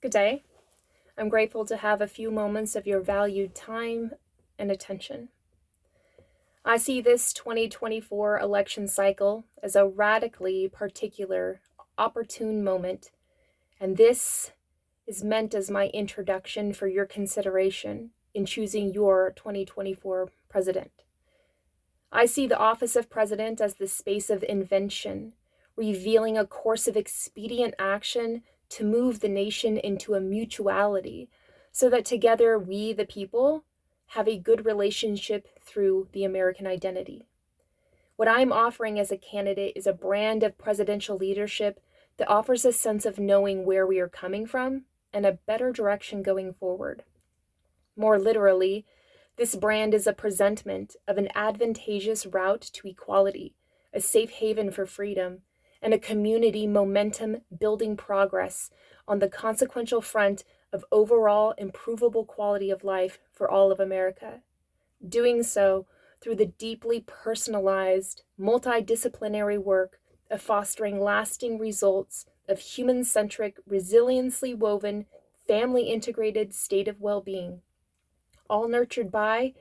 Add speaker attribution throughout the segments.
Speaker 1: Good day. I'm grateful to have a few moments of your valued time and attention. I see this 2024 election cycle as a radically particular, opportune moment, and this is meant as my introduction for your consideration in choosing your 2024 president. I see the office of president as the space of invention, revealing a course of expedient action to move the nation into a mutuality so that together we, the people, have a good relationship through the American identity. What I'm offering as a candidate is a brand of presidential leadership that offers a sense of knowing where we are coming from and a better direction going forward. More literally, this brand is a presentment of an advantageous route to equality, a safe haven for freedom, and a community momentum building progress on the consequential front of overall improvable quality of life for all of America. Doing so through the deeply personalized, multidisciplinary work of fostering lasting results of human-centric, resiliently woven, family-integrated state of well-being, all nurtured by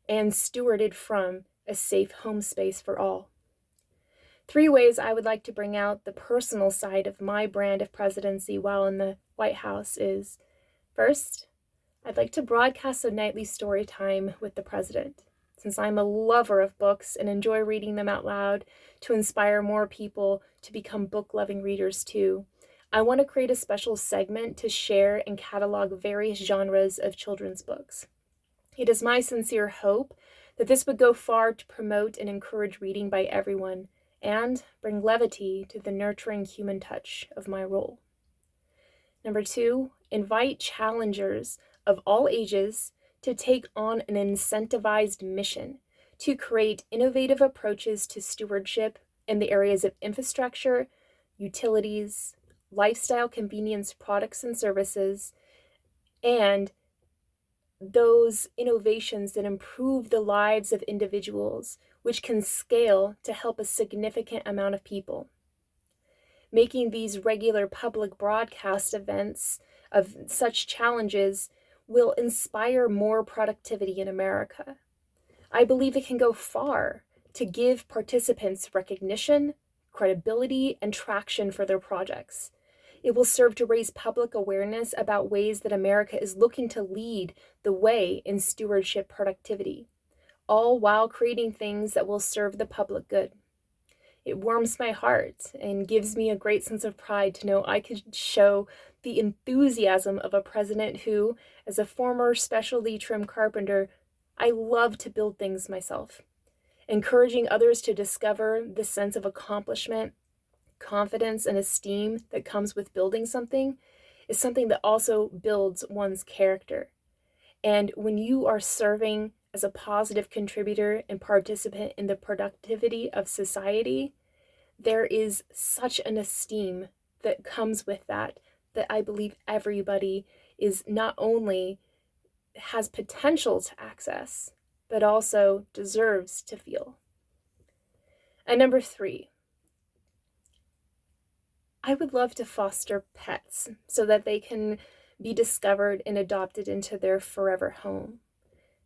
Speaker 1: and stewarded from a safe home space for all. 3 ways I would like to bring out the personal side of my brand of presidency while in the White House is, first, I'd like to broadcast a nightly story time with the president. Since I'm a lover of books and enjoy reading them out loud to inspire more people to become book-loving readers too, I want to create a special segment to share and catalog various genres of children's books. It is my sincere hope that this would go far to promote and encourage reading by everyone and bring levity to the nurturing human touch of my role. Number 2, invite challengers of all ages to take on an incentivized mission to create innovative approaches to stewardship in the areas of infrastructure, utilities, lifestyle convenience products and services, and those innovations that improve the lives of individuals, which can scale to help a significant amount of people. Making these regular public broadcast events of such challenges will inspire more productivity in America. I believe it can go far to give participants recognition, credibility, and traction for their projects. It will serve to raise public awareness about ways that America is looking to lead the way in stewardship productivity, all while creating things that will serve the public good. It warms my heart and gives me a great sense of pride to know I could show the enthusiasm of a president who, as a former specialty trim carpenter, I love to build things myself. Encouraging others to discover the sense of accomplishment, confidence, and esteem that comes with building something is something that also builds one's character. And when you are serving as a positive contributor and participant in the productivity of society, there is such an esteem that comes with that I believe everybody is not only has potential to access, but also deserves to feel. And number 3, I would love to foster pets so that they can be discovered and adopted into their forever home.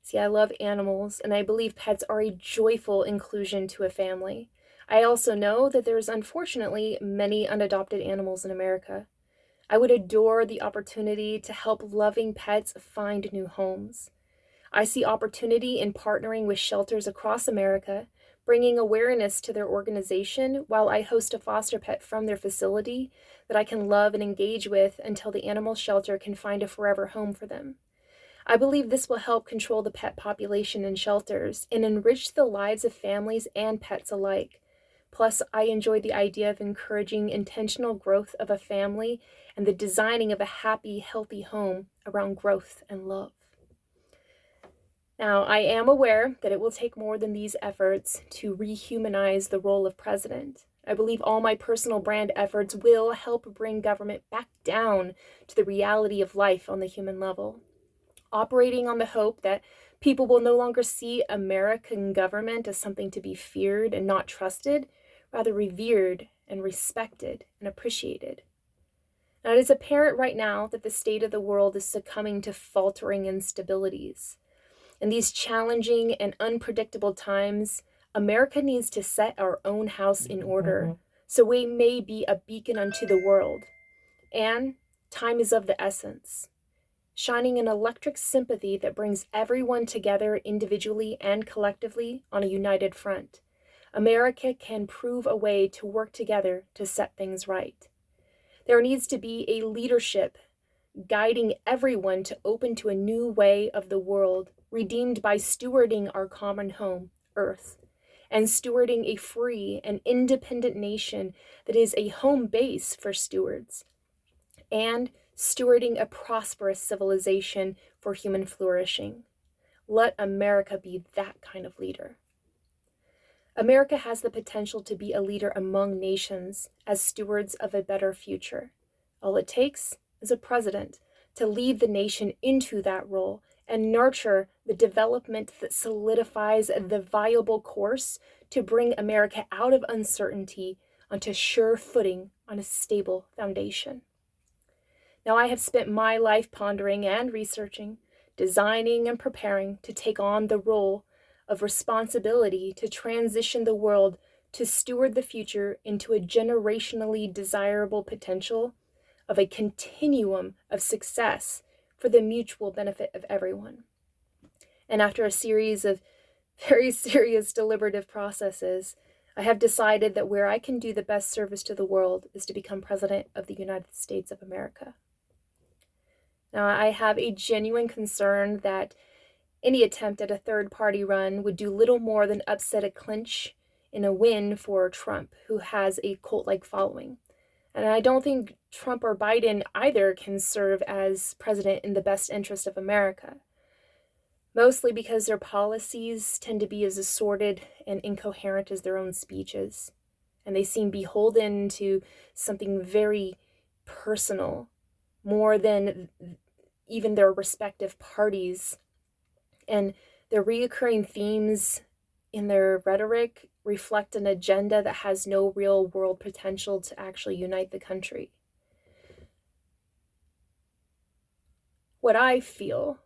Speaker 1: See, I love animals, and I believe pets are a joyful inclusion to a family. I also know that there's unfortunately many unadopted animals in America. I would adore the opportunity to help loving pets find new homes. I see opportunity in partnering with shelters across America, bringing awareness to their organization while I host a foster pet from their facility that I can love and engage with until the animal shelter can find a forever home for them. I believe this will help control the pet population in shelters and enrich the lives of families and pets alike. Plus, I enjoy the idea of encouraging intentional growth of a family and the designing of a happy, healthy home around growth and love. Now, I am aware that it will take more than these efforts to rehumanize the role of president. I believe all my personal brand efforts will help bring government back down to the reality of life on the human level, operating on the hope that people will no longer see American government as something to be feared and not trusted, rather revered and respected and appreciated. Now, it is apparent right now that the state of the world is succumbing to faltering instabilities. In these challenging and unpredictable times, America needs to set our own house in order so we may be a beacon unto the world. And time is of the essence, shining an electric sympathy that brings everyone together individually and collectively on a united front. America can prove a way to work together to set things right. There needs to be a leadership guiding everyone to open to a new way of the world, redeemed by stewarding our common home, Earth, and stewarding a free and independent nation that is a home base for stewards, and stewarding a prosperous civilization for human flourishing. Let America be that kind of leader. America has the potential to be a leader among nations as stewards of a better future. All it takes is a president to lead the nation into that role and nurture the development that solidifies the viable course to bring America out of uncertainty onto sure footing on a stable foundation. Now, I have spent my life pondering and researching, designing and preparing to take on the role of responsibility to transition the world to steward the future into a generationally desirable potential of a continuum of success for the mutual benefit of everyone. And after a series of very serious deliberative processes, I have decided that where I can do the best service to the world is to become President of the United States of America. Now, I have a genuine concern that any attempt at a third-party run would do little more than upset a clinch in a win for Trump, who has a cult-like following. And I don't think Trump or Biden either can serve as president in the best interest of America, mostly because their policies tend to be as assorted and incoherent as their own speeches, and they seem beholden to something very personal, more than even their respective parties. And their reoccurring themes in their rhetoric reflect an agenda that has no real world potential to actually unite the country. What I feel,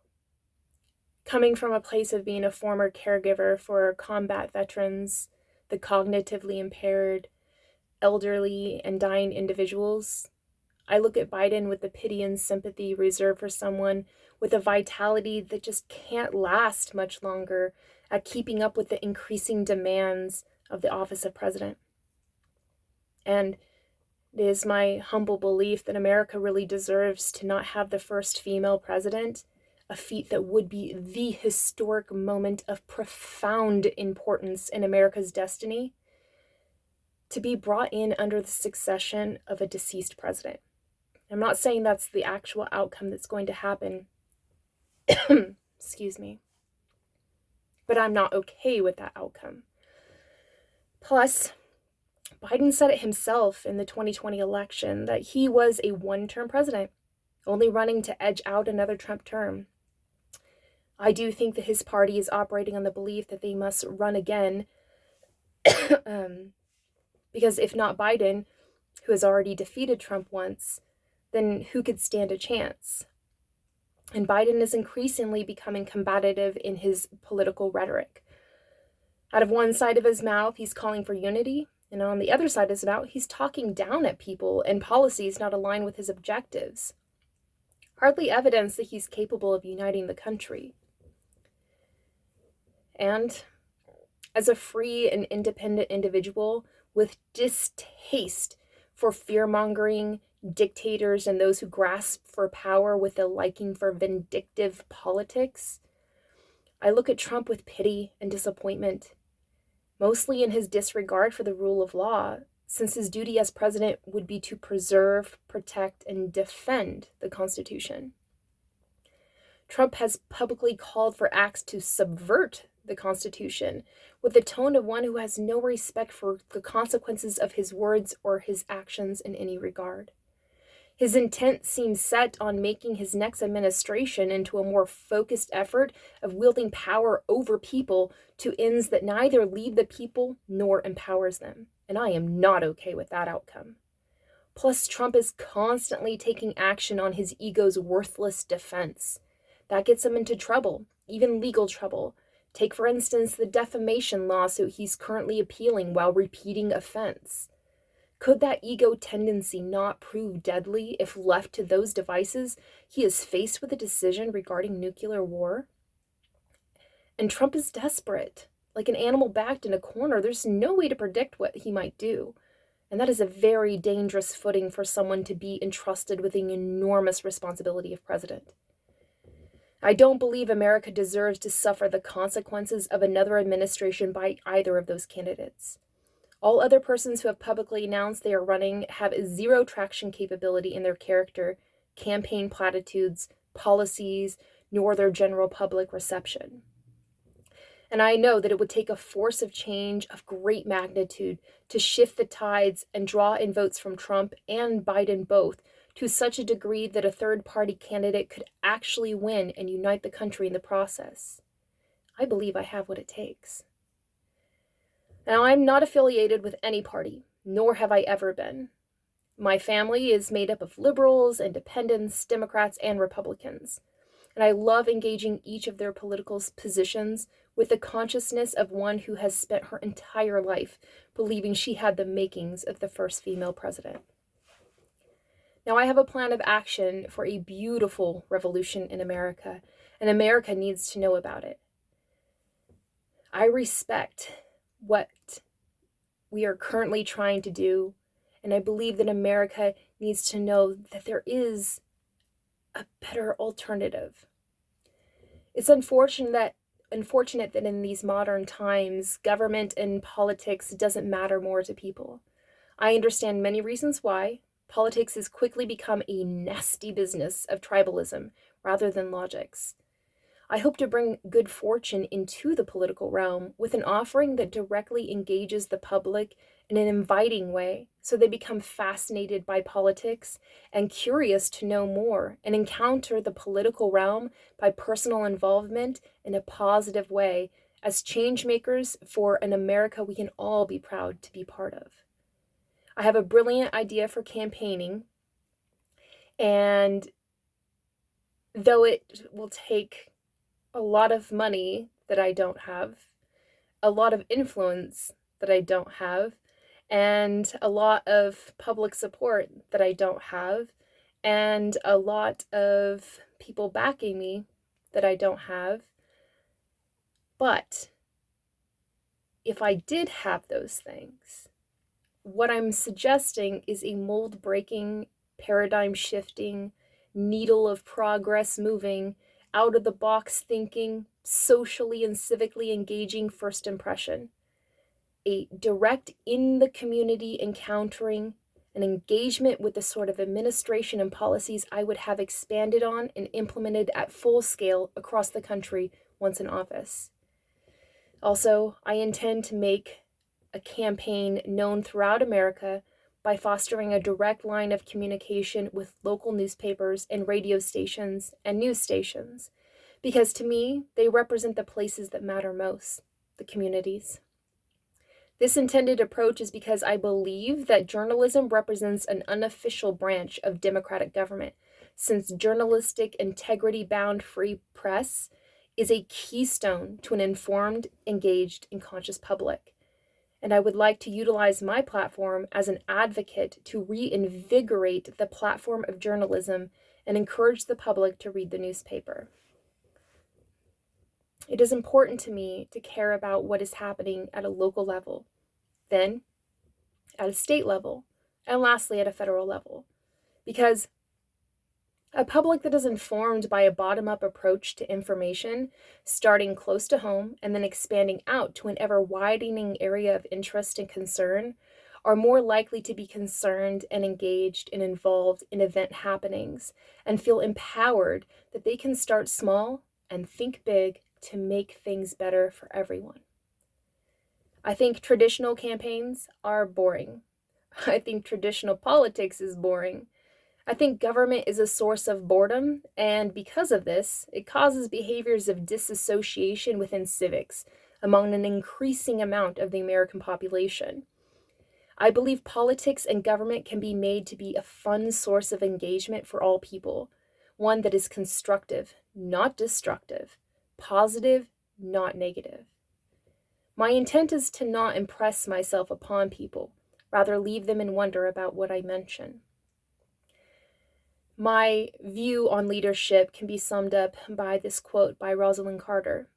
Speaker 1: coming from a place of being a former caregiver for combat veterans, the cognitively impaired, elderly, and dying individuals, I look at Biden with the pity and sympathy reserved for someone with a vitality that just can't last much longer at keeping up with the increasing demands of the office of president. And it is my humble belief that America really deserves to not have the first female president, a feat that would be the historic moment of profound importance in America's destiny, to be brought in under the succession of a deceased president. I'm not saying that's the actual outcome that's going to happen. Excuse me. But I'm not okay with that outcome. Plus, Biden said it himself in the 2020 election that he was a one-term president, only running to edge out another Trump term. I do think that his party is operating on the belief that they must run again, because if not Biden, who has already defeated Trump once, then who could stand a chance? And Biden is increasingly becoming combative in his political rhetoric. Out of one side of his mouth, he's calling for unity, and on the other side of his mouth, he's talking down at people and policies not aligned with his objectives. Hardly evidence that he's capable of uniting the country. And as a free and independent individual with distaste for fear-mongering dictators and those who grasp for power with a liking for vindictive politics, I look at Trump with pity and disappointment, mostly in his disregard for the rule of law, since his duty as president would be to preserve, protect, and defend the Constitution. Trump has publicly called for acts to subvert the Constitution with the tone of one who has no respect for the consequences of his words or his actions in any regard. His intent seems set on making his next administration into a more focused effort of wielding power over people to ends that neither lead the people nor empowers them. And I am not okay with that outcome. Plus, Trump is constantly taking action on his ego's worthless defense. That gets him into trouble, even legal trouble. Take, for instance, the defamation lawsuit he's currently appealing while repeating offense. Could that ego tendency not prove deadly if left to those devices he is faced with a decision regarding nuclear war? And Trump is desperate. Like an animal backed in a corner, there's no way to predict what he might do. And that is a very dangerous footing for someone to be entrusted with the enormous responsibility of president. I don't believe America deserves to suffer the consequences of another administration by either of those candidates. All other persons who have publicly announced they are running have zero traction capability in their character, campaign platitudes, policies, nor their general public reception. And I know that it would take a force of change of great magnitude to shift the tides and draw in votes from Trump and Biden both to such a degree that a third-party candidate could actually win and unite the country in the process. I believe I have what it takes. Now, I'm not affiliated with any party, nor have I ever been. My family is made up of liberals, independents, Democrats, and Republicans. And I love engaging each of their political positions with the consciousness of one who has spent her entire life believing she had the makings of the first female president. Now, I have a plan of action for a beautiful revolution in America, and America needs to know about it. I respect what we are currently trying to do, and I believe that America needs to know that there is a better alternative. It's unfortunate that in these modern times, government and politics doesn't matter more to people. I understand many reasons why. Politics has quickly become a nasty business of tribalism rather than logics. I hope to bring good fortune into the political realm with an offering that directly engages the public in an inviting way so they become fascinated by politics and curious to know more and encounter the political realm by personal involvement in a positive way as change makers for an America we can all be proud to be part of. I have a brilliant idea for campaigning, and though it will take a lot of money that I don't have, a lot of influence that I don't have, and a lot of public support that I don't have, and a lot of people backing me that I don't have. But if I did have those things, what I'm suggesting is a mold-breaking, paradigm-shifting, needle of progress moving, out-of-the-box thinking, socially and civically engaging first impression. A direct in-the-community encountering, an engagement with the sort of administration and policies I would have expanded on and implemented at full scale across the country once in office. Also, I intend to make a campaign known throughout America by fostering a direct line of communication with local newspapers and radio stations and news stations, because to me, they represent the places that matter most, the communities. This intended approach is because I believe that journalism represents an unofficial branch of democratic government, since journalistic integrity-bound free press is a keystone to an informed, engaged, and conscious public. And I would like to utilize my platform as an advocate to reinvigorate the platform of journalism and encourage the public to read the newspaper. It is important to me to care about what is happening at a local level, then at a state level, and lastly at a federal level, because a public that is informed by a bottom-up approach to information, starting close to home and then expanding out to an ever-widening area of interest and concern, are more likely to be concerned and engaged and involved in event happenings and feel empowered that they can start small and think big to make things better for everyone. I think traditional campaigns are boring. I think traditional politics is boring. I think government is a source of boredom, and because of this, it causes behaviors of disassociation within civics among an increasing amount of the American population. I believe politics and government can be made to be a fun source of engagement for all people, one that is constructive, not destructive, positive, not negative. My intent is to not impress myself upon people, rather leave them in wonder about what I mention. My view on leadership can be summed up by this quote by Rosalind Carter.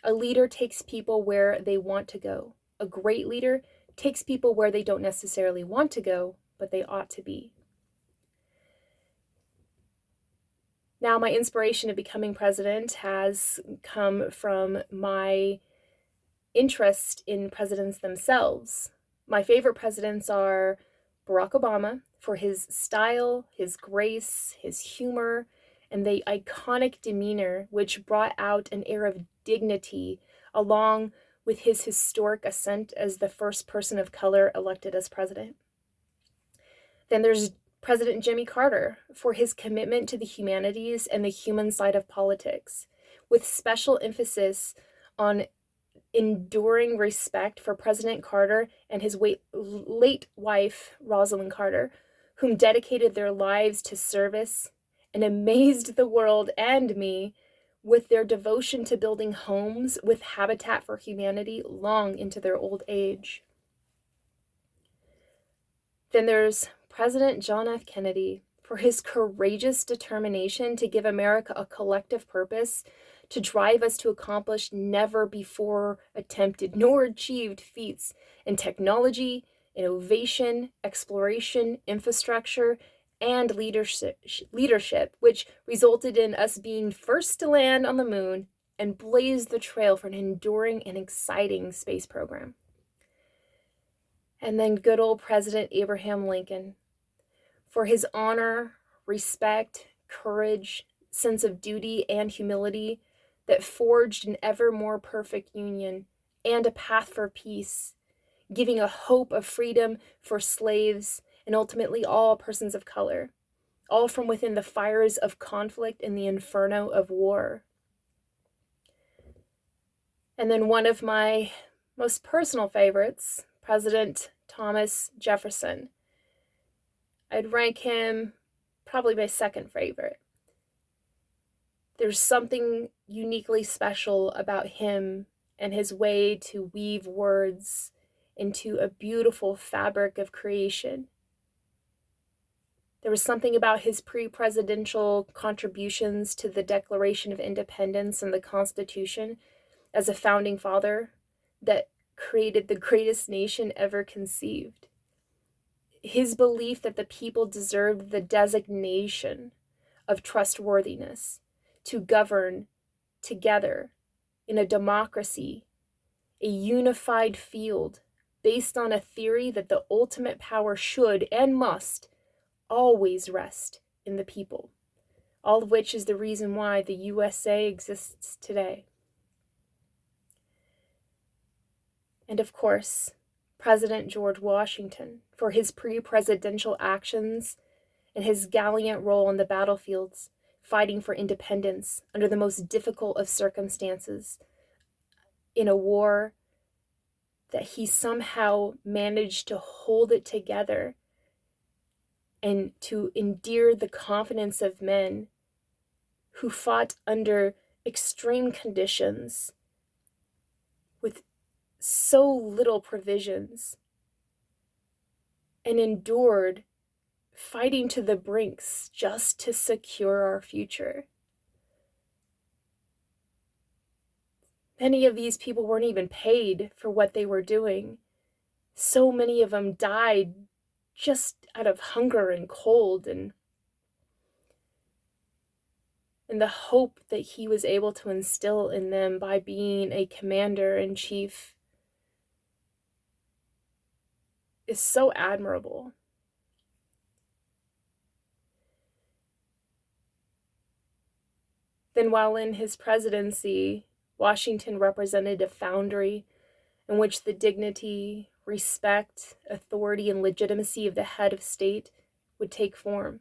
Speaker 1: A leader takes people where they want to go. A great leader takes people where they don't necessarily want to go, but they ought to be. Now, my inspiration of becoming president has come from my interest in presidents themselves. My favorite presidents are Barack Obama for his style, his grace, his humor, and the iconic demeanor which brought out an air of dignity along with his historic ascent as the first person of color elected as president. Then there's President Jimmy Carter for his commitment to the humanities and the human side of politics, with special emphasis on enduring respect for President Carter and his late wife, Rosalind Carter, whom dedicated their lives to service and amazed the world and me with their devotion to building homes with Habitat for Humanity long into their old age. Then there's President John F. Kennedy for his courageous determination to give America a collective purpose to drive us to accomplish never before attempted nor achieved feats in technology, innovation, exploration, infrastructure, and leadership, which resulted in us being first to land on the moon and blazed the trail for an enduring and exciting space program. And then good old President Abraham Lincoln for his honor, respect, courage, sense of duty, and humility that forged an ever more perfect union and a path for peace, giving a hope of freedom for slaves and ultimately all persons of color, all from within the fires of conflict and the inferno of war. And then one of my most personal favorites, President Thomas Jefferson. I'd rank him probably my second favorite. There's something uniquely special about him and his way to weave words into a beautiful fabric of creation. There was something about his pre-presidential contributions to the Declaration of Independence and the Constitution as a founding father that created the greatest nation ever conceived. His belief that the people deserved the designation of trustworthiness to govern together in a democracy, a unified field based on a theory that the ultimate power should and must always rest in the people, all of which is the reason why the USA exists today. And of course, President George Washington for his pre-presidential actions and his gallant role on the battlefields, fighting for independence under the most difficult of circumstances in a war that he somehow managed to hold it together and to endear the confidence of men who fought under extreme conditions with so little provisions and endured fighting to the brinks just to secure our future. Many of these people weren't even paid for what they were doing. So many of them died just out of hunger and cold and the hope that he was able to instill in them by being a commander-in-chief is so admirable. Then while in his presidency, Washington represented a foundry in which the dignity, respect, authority, and legitimacy of the head of state would take form.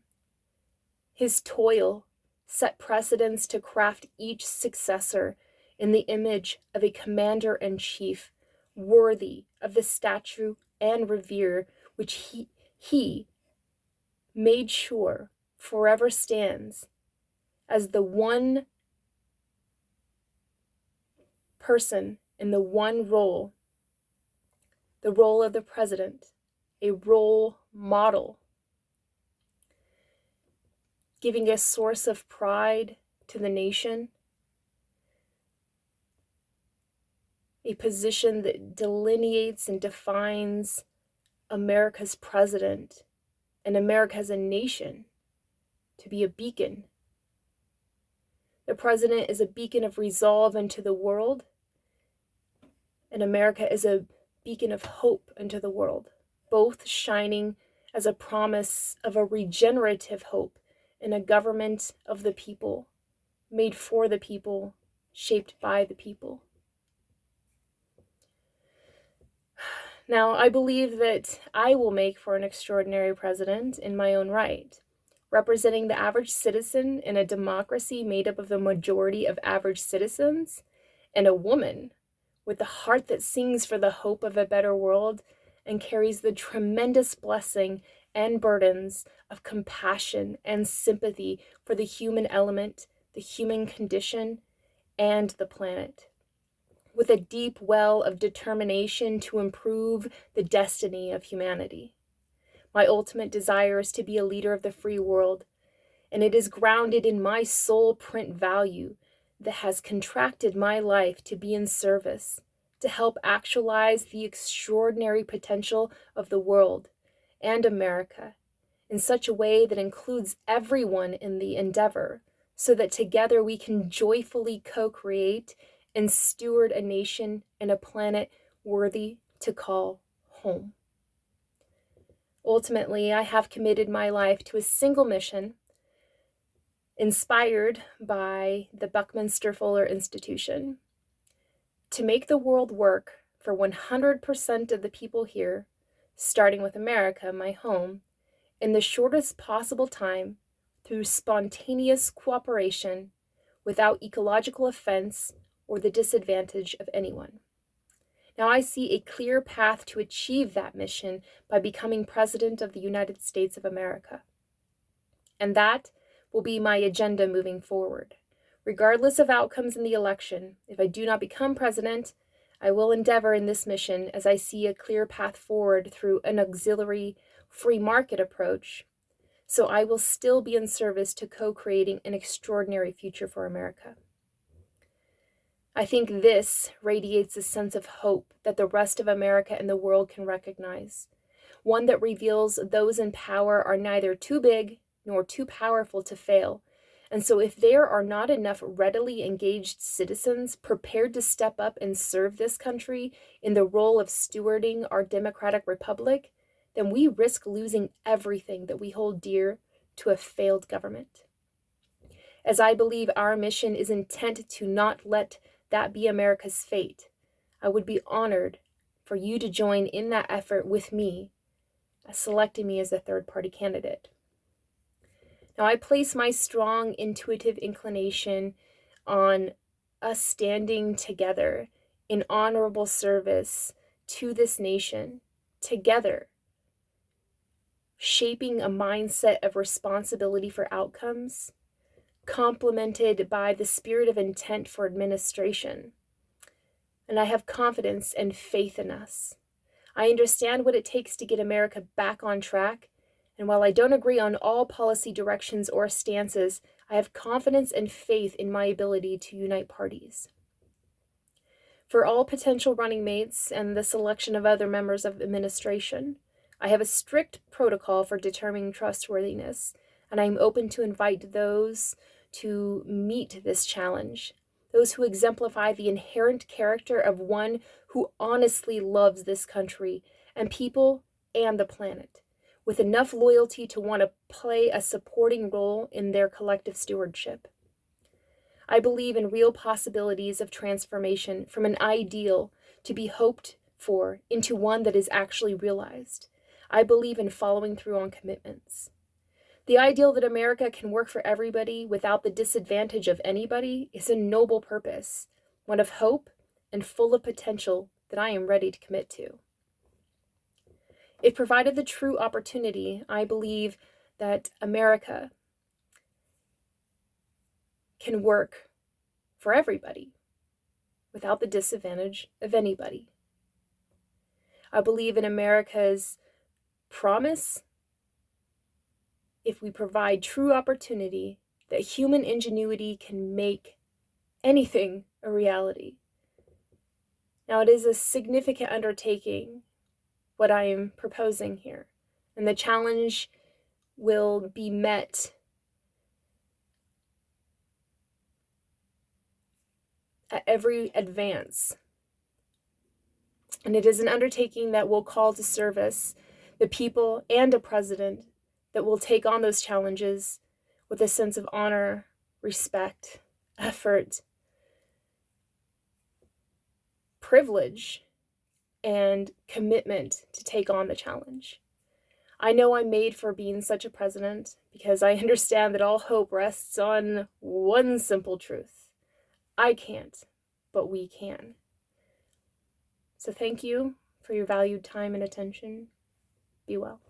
Speaker 1: His toil set precedents to craft each successor in the image of a commander-in-chief worthy of the statue and revere, which he made sure forever stands as the one person in the one role, the role of the president, a role model, giving a source of pride to the nation, a position that delineates and defines America's president and America as a nation to be a beacon. The president is a beacon of resolve unto the world, and America is a beacon of hope unto the world, both shining as a promise of a regenerative hope in a government of the people, made for the people, shaped by the people. Now, I believe that I will make for an extraordinary president in my own right, representing the average citizen in a democracy made up of the majority of average citizens, and a woman with a heart that sings for the hope of a better world and carries the tremendous blessing and burdens of compassion and sympathy for the human element, the human condition, and the planet, with a deep well of determination to improve the destiny of humanity. My ultimate desire is to be a leader of the free world, and it is grounded in my soul print value that has contracted my life to be in service, to help actualize the extraordinary potential of the world and America in such a way that includes everyone in the endeavor, so that together we can joyfully co-create and steward a nation and a planet worthy to call home. Ultimately, I have committed my life to a single mission, inspired by the Buckminster Fuller Institution, to make the world work for 100% of the people here, starting with America, my home, in the shortest possible time through spontaneous cooperation without ecological offense or the disadvantage of anyone. Now I see a clear path to achieve that mission by becoming President of the United States of America. And that will be my agenda moving forward. Regardless of outcomes in the election, if I do not become president, I will endeavor in this mission as I see a clear path forward through an auxiliary free market approach. So I will still be in service to co-creating an extraordinary future for America. I think this radiates a sense of hope that the rest of America and the world can recognize, one that reveals those in power are neither too big nor too powerful to fail. And so if there are not enough readily engaged citizens prepared to step up and serve this country in the role of stewarding our democratic republic, then we risk losing everything that we hold dear to a failed government. As I believe our mission is intent to not let that be America's fate, I would be honored for you to join in that effort with me, selecting me as a third-party candidate. Now, I place my strong intuitive inclination on us standing together in honorable service to this nation, together, shaping a mindset of responsibility for outcomes, complemented by the spirit of intent for administration. And I have confidence and faith in us. I understand what it takes to get America back on track, and while I don't agree on all policy directions or stances, I have confidence and faith in my ability to unite parties. For all potential running mates and the selection of other members of the administration, I have a strict protocol for determining trustworthiness, and I am open to invite those to meet this challenge, those who exemplify the inherent character of one who honestly loves this country and people and the planet, with enough loyalty to want to play a supporting role in their collective stewardship. I believe in real possibilities of transformation from an ideal to be hoped for into one that is actually realized. I believe in following through on commitments. The ideal that America can work for everybody without the disadvantage of anybody is a noble purpose, one of hope and full of potential that I am ready to commit to. If provided the true opportunity, I believe that America can work for everybody without the disadvantage of anybody. I believe in America's promise, if we provide true opportunity, that human ingenuity can make anything a reality. Now, it is a significant undertaking, what I am proposing here, and the challenge will be met at every advance. And it is an undertaking that will call to service the people and a president that will take on those challenges with a sense of honor, respect, effort, privilege, and commitment to take on the challenge. I know I'm made for being such a president because I understand that all hope rests on one simple truth. I can't, but we can. So thank you for your valued time and attention. Be well.